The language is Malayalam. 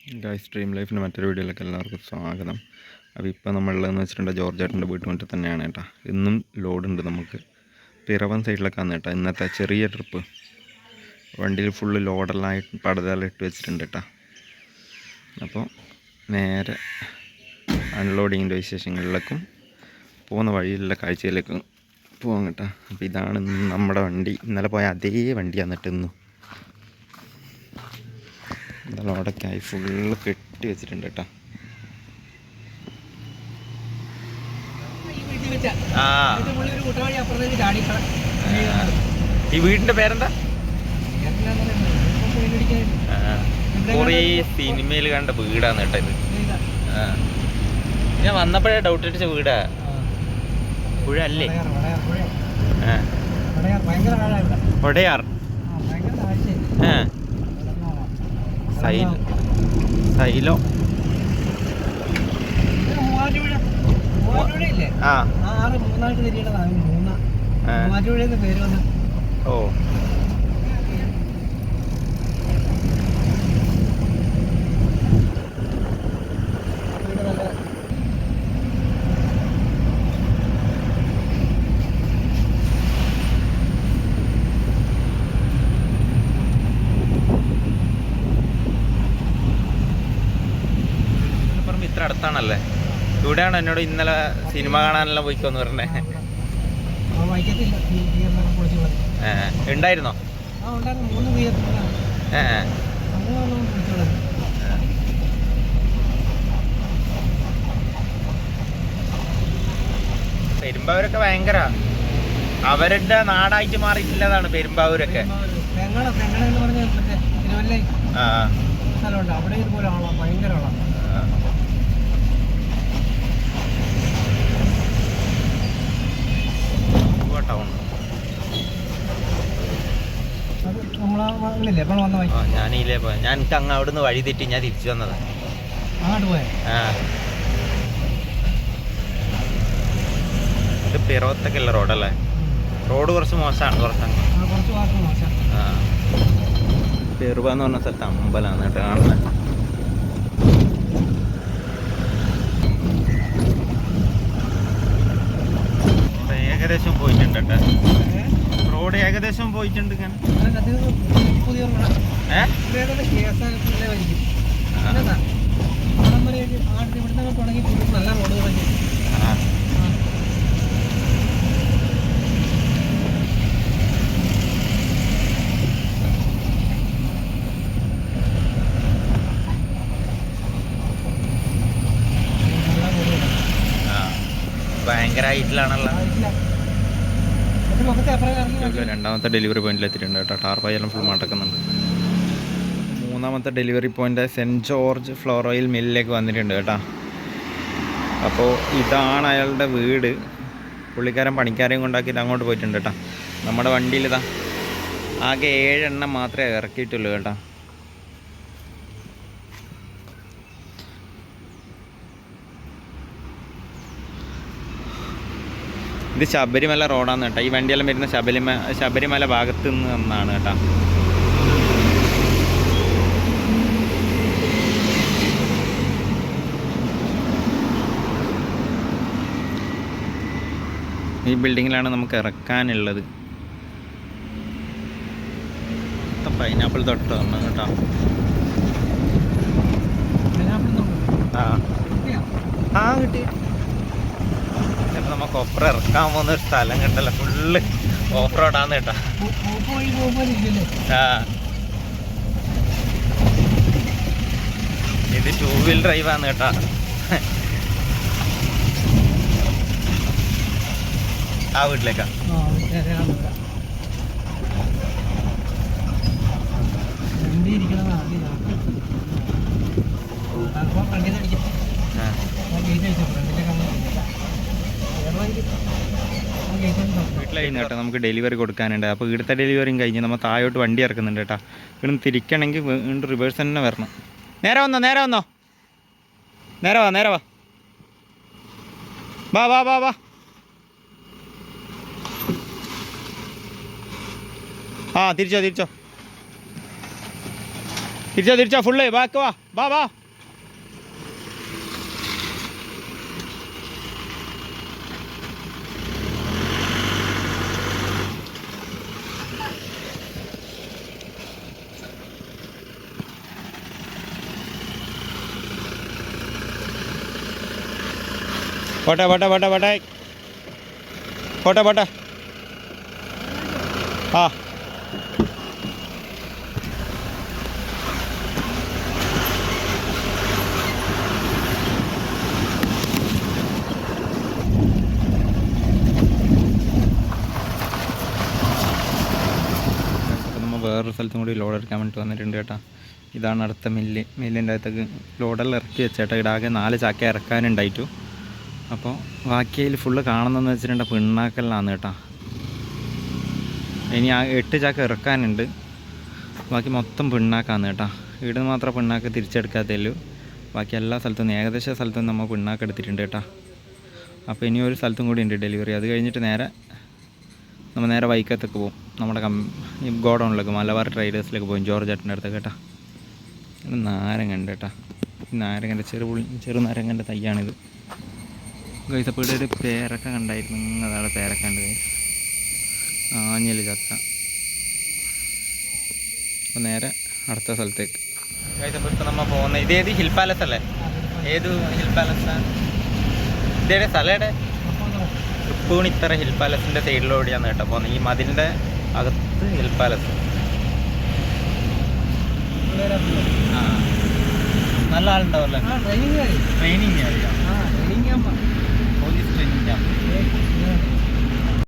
സ്ട്രീം ലൈഫിൻ്റെ മറ്റൊരു വീഡിയോയിലേക്ക് എല്ലാവർക്കും സ്വാഗതം. അപ്പോൾ ഇപ്പോൾ നമ്മളുള്ളതെന്ന് വെച്ചിട്ടുണ്ടെങ്കിൽ ജോർജ് ചേട്ടൻ്റെ വീട്ടുമുറ്റത്ത് തന്നെയാണ് കേട്ടോ. ഇന്നും ലോഡുണ്ട് നമുക്ക്. പിറവൻ സൈഡിലൊക്കെ ആണ് കേട്ടോ ഇന്നത്തെ ചെറിയ ട്രിപ്പ്. വണ്ടിയിൽ ഫുള്ള് ലോഡെല്ലാം പടുതെല്ലാം ഇട്ട് വെച്ചിട്ടുണ്ട് കേട്ടോ. അപ്പോൾ നേരെ അൺലോഡിങ്ങിൻ്റെ വിശേഷങ്ങളിലേക്കും പോകുന്ന വഴിയിലുള്ള കാഴ്ചയിലേക്കും പോകാം കേട്ടോ. അപ്പോൾ ഇതാണ് നമ്മുടെ വണ്ടി. ഇന്നലെ പോയ അതേ വണ്ടിയാണ് എന്നിട്ട് ഇന്നും ലോഡൊക്കെയായി ഫുള്ള് കെട്ടി വെച്ചിട്ടുണ്ട് കേട്ടോ. ഈ വീടിന്റെ പേരെന്താ? കുറേ സിനിമയിൽ കണ്ട വീടാണ് കേട്ടോ ഇത്. ഞാൻ വന്നപ്പോഴേ ഡൗട്ട് അടിച്ച വീടാ. പുഴ അല്ലേ? ഒടയാർ. സൈലോ. ഓ ഇത്ര അടുത്താണല്ലേ? ഇവിടെയാണ് എന്നോട് ഇന്നലെ സിനിമ കാണാനെല്ലാം പോയിക്കോന്ന് പറഞ്ഞേ. ഉണ്ടായിരുന്നോ? പെരുമ്പാവൂരൊക്കെ ഭയങ്കര അവരുടെ നാടായിട്ട് മാറിയിട്ടില്ലതാണ് പെരുമ്പാവൂരൊക്കെ. ടൗൺ ഞാനില്ലേ പോയ ഞാൻ എനിക്ക് അങ്ങ് അവിടുന്ന് വഴി തെറ്റി ഞാൻ തിരിച്ചു വന്നത്. ഇത് പിറവത്തൊക്കെയുള്ള റോഡല്ലേ? റോഡ് കുറച്ച് മോശമാണ്. കുറച്ചങ്ങ് പെറുവ എന്ന് പറഞ്ഞ സ്ഥലത്ത് അമ്പലമാണ് കേട്ടോ കാണുന്നത്. ഏകദേശം പോയിട്ടുണ്ട് കേട്ടോ. റോഡ് ഏകദേശം പോയിട്ടുണ്ട്. ഭയങ്കര ഹൈറ്റിലാണല്ലോ. രണ്ടാമത്തെ ഡെലിവറി പോയിന്റിൽ എത്തിയിട്ടുണ്ട് കേട്ടോ. ടാർപ്പായെല്ലാം ഫുൾ മടക്കുന്നുണ്ട്. മൂന്നാമത്തെ delivery point Saint George flour oil മില്ലിലേക്ക് വന്നിട്ടുണ്ട് കേട്ടോ. അപ്പോൾ ഇതാണ് അയാളുടെ വീട്. പുള്ളിക്കാരൻ പണിക്കാരെയും കൊണ്ടാക്കിയിട്ട് അങ്ങോട്ട് പോയിട്ടുണ്ട് കേട്ടോ. നമ്മുടെ വണ്ടിയിൽ ഇതാ ആകെ 7 എണ്ണം മാത്രമേ ഇറക്കിയിട്ടുള്ളൂ കേട്ടോ. ഇത് ശബരിമല റോഡാണ് കേട്ടോ. ഈ വണ്ടിയെല്ലാം വരുന്ന ശബരിമല ഭാഗത്ത് നിന്നാണ് കേട്ടോ. ഈ ബിൽഡിങ്ങിലാണ് നമുക്ക് ഇറക്കാനുള്ളത്. പൈനാപ്പിൾ തൊട്ട് വന്നു കേട്ടോ. ആ കിട്ടി. ചിലപ്പോൾ നമുക്ക് ഓഫ് റോഡ് ഇറക്കാൻ പോകുന്ന ഒരു സ്ഥലം കിട്ടല്ല. ഫുള്ള് ഓഫ് റോഡാന്ന് കേട്ടോ. ആ ഇത് 2 വീൽ ഡ്രൈവാണ് കേട്ടോ. ആ വീട്ടിലേക്കാ. വീട്ടിലായിരുന്നു കേട്ടോ. നമുക്ക് ഡെലിവറി കൊടുക്കാനുണ്ട്. അപ്പോൾ ഇവിടുത്തെ ഡെലിവറിയും കഴിഞ്ഞ് നമ്മൾ താഴോട്ട് വണ്ടി ഇറക്കുന്നുണ്ട് കേട്ടോ. ഇവിടുന്ന് തിരിക്കണമെങ്കിൽ വീണ്ടും റിവേഴ്സ് തന്നെ വരണം. നേരെ വന്നോ നേരെ വന്നോ നേരെ വാ നേരെ വാ വാ വാ വാ വാ. ആ തിരിച്ചോ തിരിച്ചോ. തിരിച്ചാ ഫുള്ള് ബാക്ക് വാ പോട്ടെ ആ നമ്മൾ വേറൊരു സ്ഥലത്തും കൂടി ലോഡ് എടുക്കാൻ വേണ്ടിയിട്ട് വന്നിട്ടുണ്ട് കേട്ടോ. ഇതാണ് അടുത്ത മില്ലിൻ്റെ അകത്തേക്ക് ലോഡെല്ലാം ഇറക്കി വെച്ചേട്ടാ. ഇടാകെ 4 ചാക്ക ഇറക്കാനുണ്ടായിട്ടു. അപ്പോൾ ബാക്കിയിൽ ഫുള്ള് കാണുന്നതെന്ന് വെച്ചിട്ടുണ്ടെങ്കിൽ പിണ്ണാക്കലിനാണ് കേട്ടോ. ഇനി ആ 8 ചാക്ക ഇറക്കാനുണ്ട്. ബാക്കി മൊത്തം പിണ്ണാക്കാന്ന് കേട്ടോ. ഇവിടെ മാത്രം പിണ്ണാക്ക് തിരിച്ചെടുക്കാത്തേ. ബാക്കി എല്ലാ സ്ഥലത്തും ഏകദേശം സ്ഥലത്തും നമ്മൾ പിണ്ണാക്ക് എടുത്തിട്ടുണ്ട് കേട്ടോ. അപ്പോൾ ഇനി ഒരു സ്ഥലത്തും കൂടി ഉണ്ട് ഡെലിവറി. അത് കഴിഞ്ഞിട്ട് നമ്മൾ നേരെ വൈക്കത്തേക്ക് പോകും. നമ്മുടെ ഗോഡൗണിലേക്ക് മലബാർ ട്രേഡേഴ്സിലേക്ക് പോകും, ജോർജ് ചേട്ടൻ്റെ അടുത്തേക്ക് കേട്ടോ. നാരങ്ങ ഉണ്ട് കേട്ടോ. ഈ നാരങ്ങൻ്റെ ചെറു നാരങ്ങൻ്റെ തയ്യാണിത്. അപ്പോൾ ഇവിടെ ഒരു പേരക്ക കണ്ടായിരുന്നു. അതാണ് പേരക്ക ഉണ്ട്. ആഞ്ഞിൽ ചക്ക. അപ്പോൾ നേരെ അടുത്ത സ്ഥലത്തേക്ക്. ഇപ്പോൾ നമ്മൾ പോകുന്നത് ഇതേത് ഹിൽ പാലസ് അല്ലേ? ഏത് ഹിൽ പാലസാണ്? ഇതേടെ സ്ഥലയുടെ തൃപ്പൂണിത്തറ ഹിൽ പാലസിൻ്റെ സൈഡിലൂടെയാണ് കേട്ടോ പോകുന്നത്. ഈ മതിലിൻ്റെ അകത്ത് ഹിൽ പാലസ്. നല്ല ആളുണ്ടാവല്ലേ? ട്രെയിനിങ് അറിയാം.